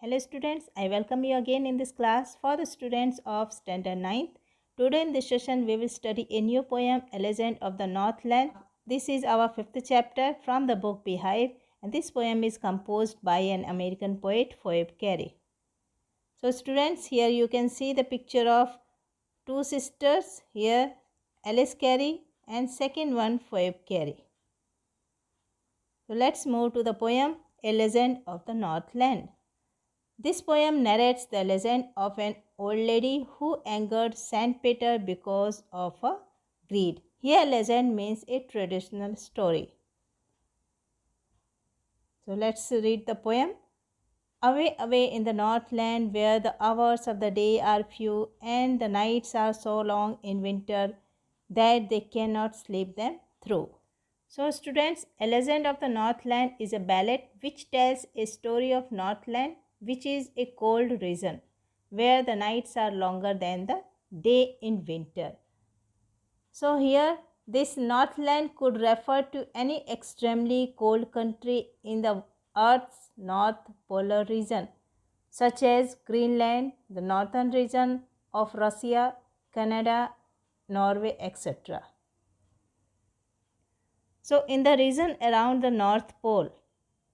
Hello students, I welcome you again in this class for the students of Standard 9th. Today in this session we will study a new poem, A Legend of the Northland. This is our fifth chapter from the book Beehive, and this poem is composed by an American poet, Phoebe Carey. So students, here you can see the picture of two sisters, here Alice Carey and second one Phoebe Carey. So let's move to the poem, A Legend of the Northland. This poem narrates the legend of an old lady who angered Saint Peter because of a greed. Here legend means a traditional story. So let's read the poem. Away, away in the northland where the hours of the day are few and the nights are so long in winter that they cannot sleep them through. So students, A Legend of the Northland is a ballad which tells a story of Northland, which is a cold region where the nights are longer than the day in winter. So here this Northland could refer to any extremely cold country in the Earth's north polar region, such as Greenland, the northern region of Russia, Canada, Norway, etc. So in the region around the North Pole,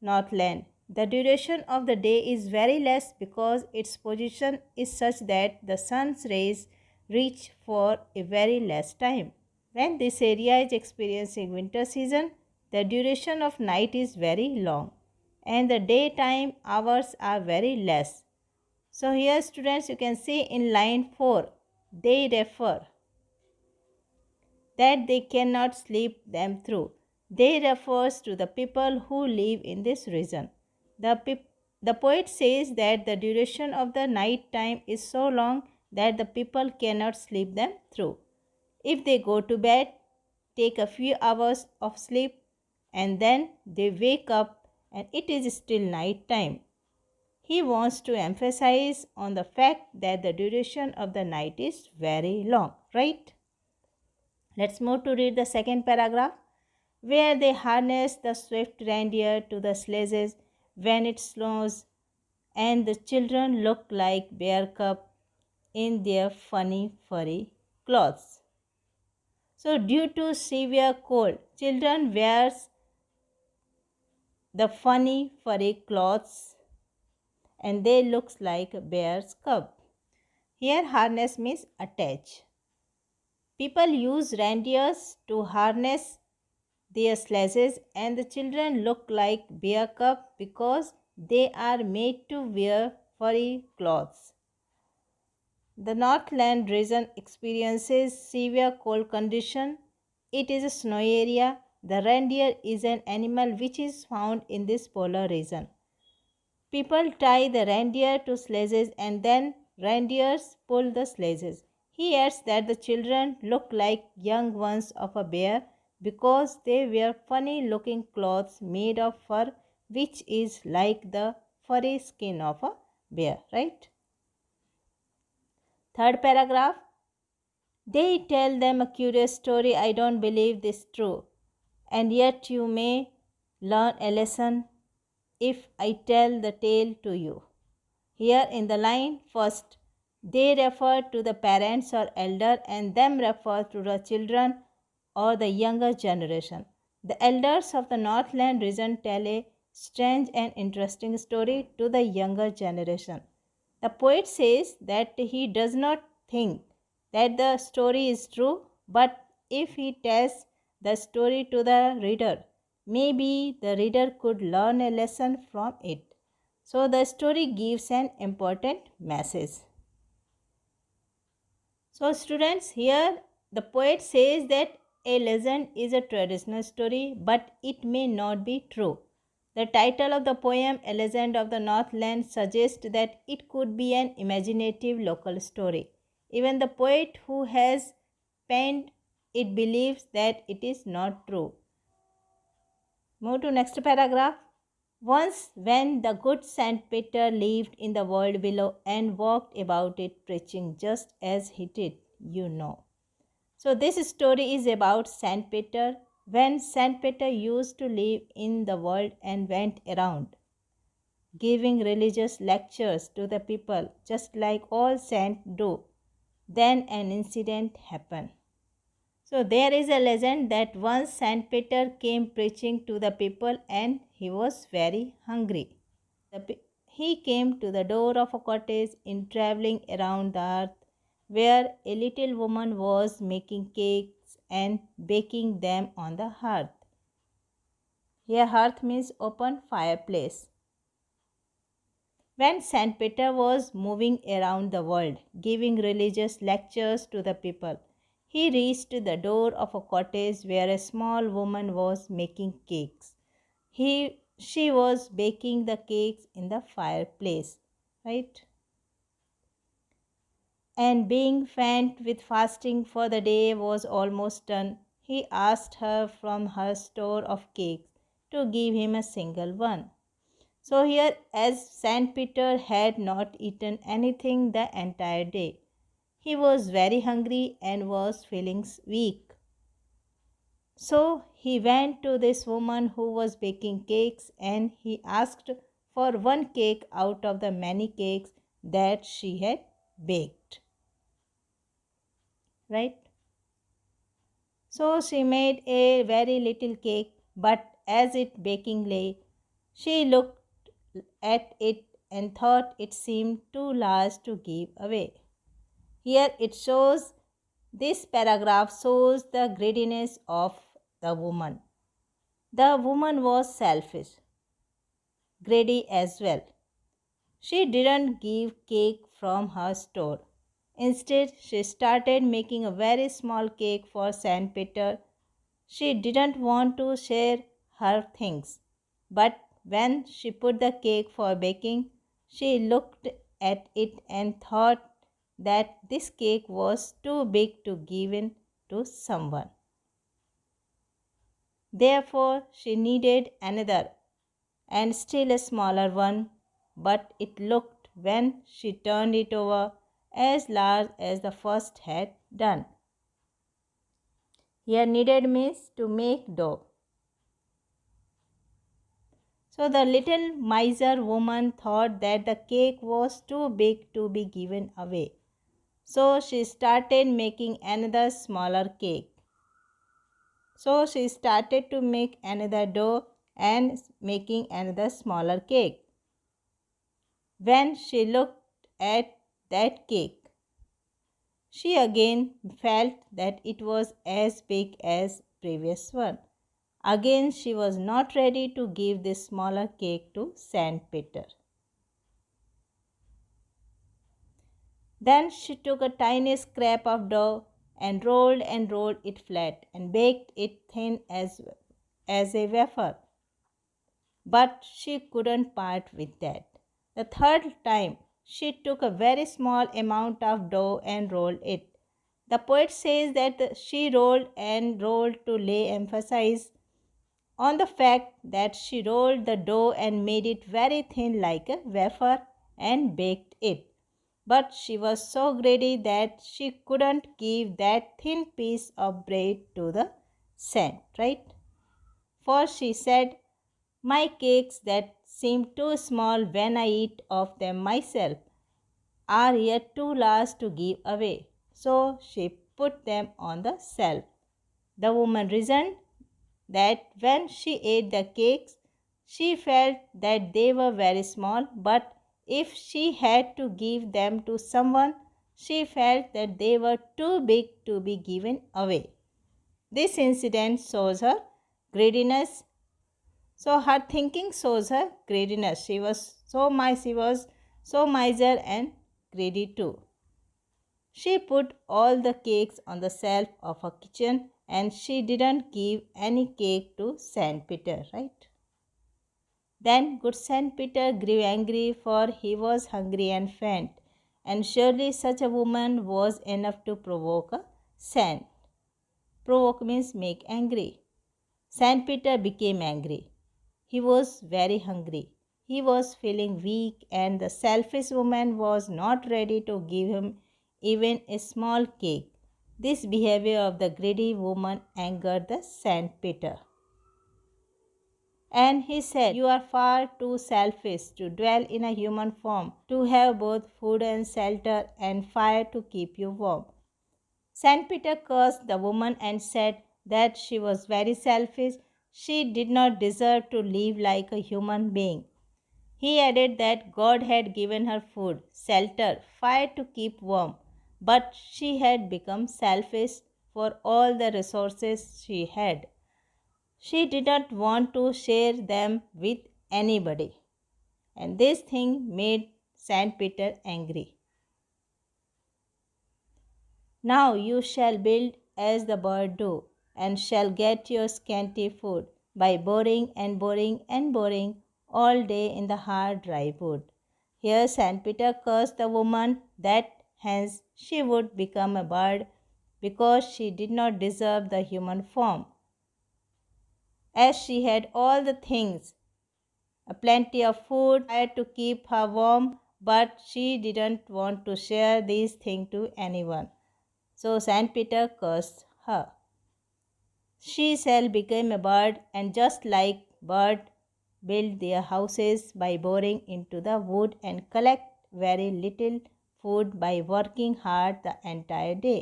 Northland, the duration of the day is very less because its position is such that the sun's rays reach for a very less time. When this area is experiencing winter season, the duration of night is very long and the daytime hours are very less. So here students, you can see in line 4, they refer that they cannot sleep them through. They refers to the people who live in this region. The poet says that the duration of the night time is so long that the people cannot sleep them through. If they go to bed, take a few hours of sleep, and then they wake up and it is still night time. He wants to emphasize on the fact that the duration of the night is very long, right? Let's move to read the second paragraph. Where they harness the swift reindeer to the sledges when it snows, and the children look like bear cub in their funny furry clothes. So due to severe cold, children wears the funny furry clothes and they looks like a bear's cub. Here harness means attach. People use reindeers to harness their sledges and the children look like bear cub because they are made to wear furry clothes. The Northland region experiences severe cold condition. It is a snowy area. The reindeer is an animal which is found in this polar region. People tie the reindeer to sledges and then reindeers pull the sledges. He adds that the children look like young ones of a bear because they wear funny looking clothes made of fur which is like the furry skin of a bear, right? Third paragraph. They tell them a curious story. I don't believe this true. And yet you may learn a lesson if I tell the tale to you. Here in the line first, they refer to the parents or elder and them refer to the children or the younger generation. The elders of the Northland region tell a strange and interesting story to the younger generation. The poet says that he does not think that the story is true, but if he tells the story to the reader, maybe the reader could learn a lesson from it. So the story gives an important message. So students, here the poet says that a legend is a traditional story, but it may not be true. The title of the poem, A Legend of the Northland, suggests that it could be an imaginative local story. Even the poet who has penned it believes that it is not true. Move to next paragraph. Once, when the good Saint Peter lived in the world below and walked about it preaching just as he did, you know. So, this story is about Saint Peter when Saint Peter used to live in the world and went around giving religious lectures to the people, just like all saints do. Then an incident happened. So there is a legend that once Saint Peter came preaching to the people and he was very hungry. He came to the door of a cottage in traveling around the earth where a little woman was making cakes and baking them on the hearth. Here, hearth means open fireplace. When Saint Peter was moving around the world, giving religious lectures to the people, he reached the door of a cottage where a small woman was making cakes. She was baking the cakes in the fireplace, right? And being faint with fasting for the day was almost done, he asked her from her store of cakes to give him a single one. So, here, as Saint Peter had not eaten anything the entire day, he was very hungry and was feeling weak. So, he went to this woman who was baking cakes and he asked for one cake out of the many cakes that she had baked. Right? So, she made a very little cake, but as it baking lay, she looked at it and thought it seemed too large to give away. Here it shows, this paragraph shows the greediness of the woman. The woman was selfish, greedy as well. She didn't give cake from her store. Instead, she started making a very small cake for Saint Peter. She didn't want to share her things, but when she put the cake for baking, she looked at it and thought that this cake was too big to give in to someone. Therefore, she needed another and still a smaller one, but it looked, when she turned it over, as large as the first had done. Here, needed means to make dough. So the little miser woman thought that the cake was too big to be given away. So she started making another smaller cake. So she started to make another dough and making another smaller cake. When she looked at that cake, she again felt that it was as big as previous one. Again she was not ready to give this smaller cake to Saint Peter. Then she took a tiny scrap of dough and rolled it flat and baked it thin as a wafer. But she couldn't part with that. The third time, she took a very small amount of dough and rolled it. The poet says that she rolled and rolled to lay emphasis on the fact that she rolled the dough and made it very thin like a wafer and baked it. But she was so greedy that she couldn't give that thin piece of bread to the saint, right? For she said, my cakes that seem too small when I eat of them myself are yet too large to give away. So she put them on the shelf. The woman reasoned that when she ate the cakes, she felt that they were very small, but if she had to give them to someone, she felt that they were too big to be given away. This incident shows her greediness. So her thinking shows her greediness. She was so miser and greedy too. She put all the cakes on the shelf of her kitchen and she didn't give any cake to Saint Peter, right? Then good Saint Peter grew angry, for he was hungry and faint, and surely such a woman was enough to provoke a saint. Provoke means make angry. Saint Peter became angry. He was very hungry. He was feeling weak, and the selfish woman was not ready to give him even a small cake. This behavior of the greedy woman angered the Saint Peter. And he said, "You are far too selfish to dwell in a human form, to have both food and shelter and fire to keep you warm." Saint Peter cursed the woman and said that she was very selfish. She did not deserve to live like a human being. He added that God had given her food, shelter, fire to keep warm, but she had become selfish for all the resources she had. She did not want to share them with anybody, and this thing made Saint Peter angry. "Now you shall build as the bird do, and shall get your scanty food by boring and boring and boring all day in the hard dry wood." Here Saint Peter cursed the woman that hence she would become a bird because she did not deserve the human form, as she had all the things, a plenty of food, fire to keep her warm, but she didn't want to share these things to anyone. So Saint Peter cursed her. "She shall become a bird, and just like birds build their houses by boring into the wood and collect very little food by working hard the entire day.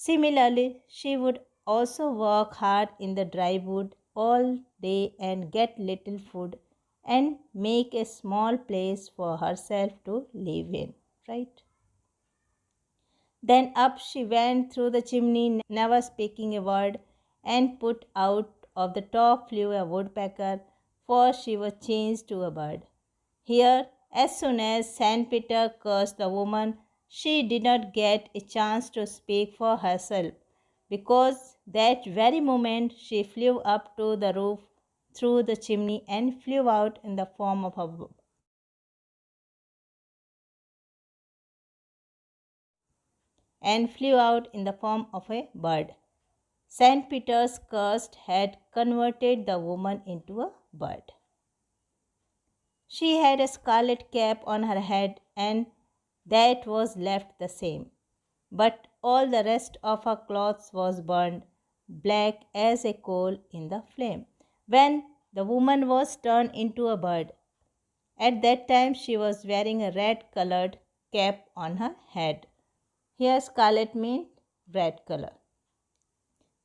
Similarly, she would also work hard in the dry wood all day and get little food and make a small place for herself to live in." Right? Then up she went through the chimney, never speaking a word, and put out of the top flew a woodpecker, for she was changed to a bird. Here, as soon as Saint Peter cursed the woman, she did not get a chance to speak for herself, because that very moment she flew up to the roof through the chimney and flew out in the form of a bird. Saint Peter's curse had converted the woman into a bird. She had a scarlet cap on her head, and that was left the same. But all the rest of her clothes was burned black as a coal in the flame. When the woman was turned into a bird, at that time she was wearing a red colored cap on her head. Here scarlet means red color.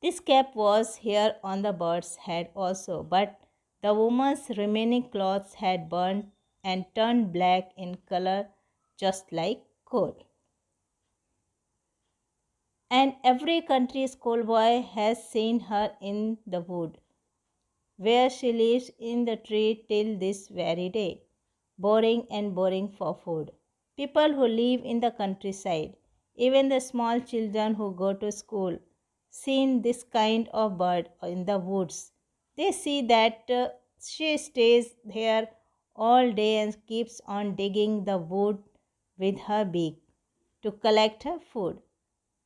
This cap was here on the bird's head also, but the woman's remaining clothes had burned and turned black in color just like coal. And every country schoolboy has seen her in the wood, where she lives in the tree till this very day, boring and boring for food. People who live in the countryside, even the small children who go to school, seen this kind of bird in the woods. They see that she stays here all day and keeps on digging the wood with her beak to collect her food.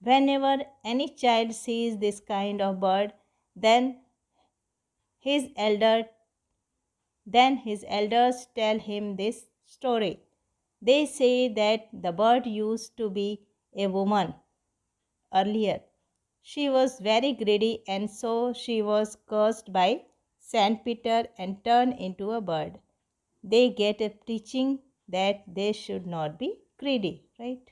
Whenever any child sees this kind of bird, then his elder his elders tell him this story. They say that the bird used to be a woman earlier. She was very greedy, and so she was cursed by Saint Peter and turned into a bird. They get a teaching that they should not be greedy, right?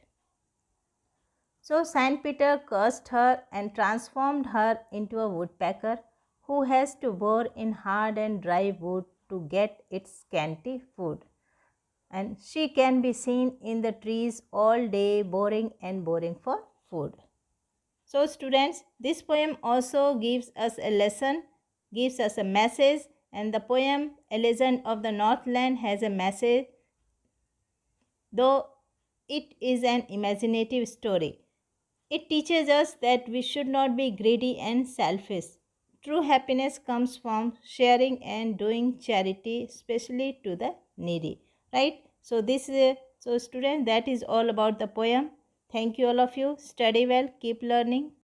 So Saint Peter cursed her and transformed her into a woodpecker who has to bore in hard and dry wood to get its scanty food. And she can be seen in the trees all day boring and boring for food. So students, this poem also gives us a lesson, gives us a message, and the poem A Legend of the Northland has a message, though it is an imaginative story. It teaches us that we should not be greedy and selfish. True happiness comes from sharing and doing charity, especially to the needy. Right? So this is so students, that is all about the poem. Thank you all of you. Study well, keep learning.